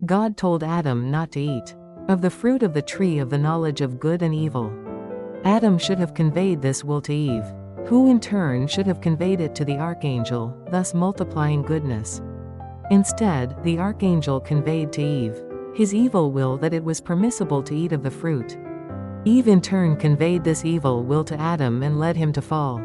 God told Adam not to eat of the fruit of the tree of the knowledge of good and evil. Adam should have conveyed this will to Eve, who in turn should have conveyed it to the Archangel, thus multiplying goodness. Instead, the Archangel conveyed to Eve his evil will that it was permissible to eat of the fruit. Eve in turn conveyed this evil will to Adam and led him to fall.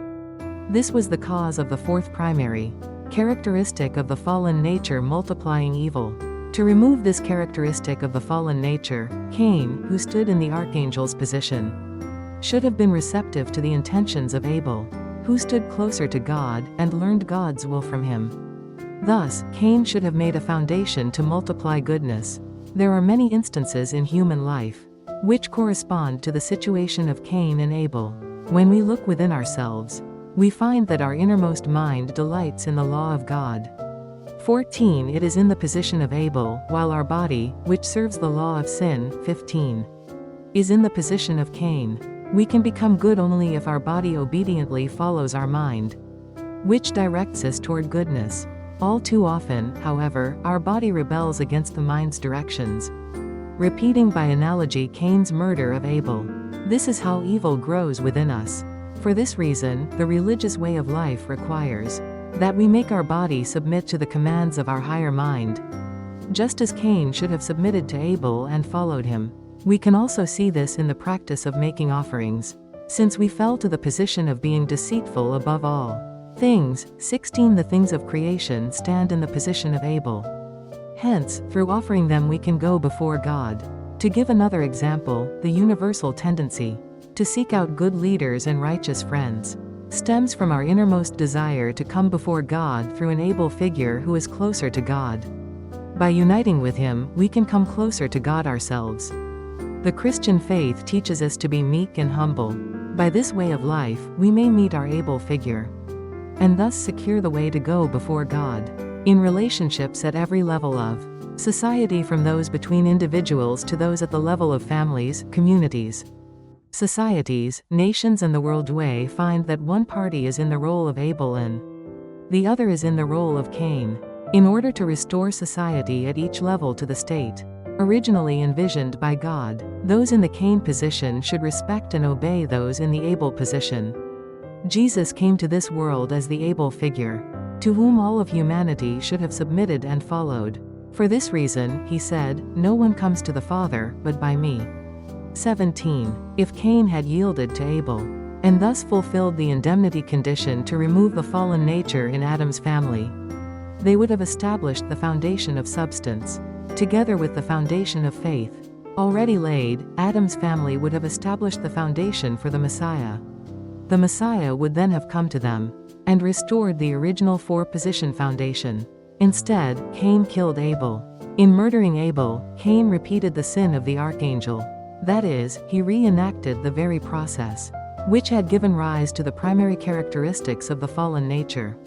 This was the cause of the fourth primary characteristic of the fallen nature, multiplying evil. To remove this characteristic of the fallen nature, Cain, who stood in the Archangel's position, should have been receptive to the intentions of Abel, who stood closer to God and learned God's will from him. Thus, Cain should have made a foundation to multiply goodness. There are many instances in human life which correspond to the situation of Cain and Abel. When we look within ourselves, we find that our innermost mind delights in the law of God. 14. It is in the position of Abel, while our body, which serves the law of sin, 15, is in the position of Cain. We can become good only if our body obediently follows our mind, which directs us toward goodness. All too often, however, our body rebels against the mind's directions, repeating by analogy Cain's murder of Abel. This is how evil grows within us. For this reason, the religious way of life requires that we make our body submit to the commands of our higher mind, just as Cain should have submitted to Abel and followed him. We can also see this in the practice of making offerings, since we fell to the position of being deceitful above all things. 16. The things of creation stand in the position of Abel. Hence, through offering them we can go before God. To give another example, the universal tendency to seek out good leaders and righteous friends stems from our innermost desire to come before God through an able figure who is closer to God. By uniting with him, we can come closer to God ourselves. The Christian faith teaches us to be meek and humble. By this way of life, we may meet our able figure, and thus secure the way to go before God. In relationships at every level of society, from those between individuals to those at the level of families, communities, societies, nations and the world, we find that one party is in the role of Abel and the other is in the role of Cain. In order to restore society at each level to the state originally envisioned by God, those in the Cain position should respect and obey those in the Abel position. Jesus came to this world as the Abel figure, to whom all of humanity should have submitted and followed. For this reason, he said, "No one comes to the Father but by me." 17. If Cain had yielded to Abel, and thus fulfilled the indemnity condition to remove the fallen nature in Adam's family, they would have established the foundation of substance. Together with the foundation of faith already laid, Adam's family would have established the foundation for the Messiah. The Messiah would then have come to them and restored the original four-position foundation. Instead, Cain killed Abel. In murdering Abel, Cain repeated the sin of the Archangel. That is, he reenacted the very process which had given rise to the primary characteristics of the fallen nature.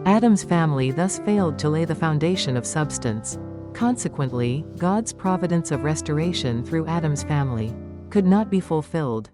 Adam's family thus failed to lay the foundation of substance. Consequently, God's providence of restoration through Adam's family could not be fulfilled.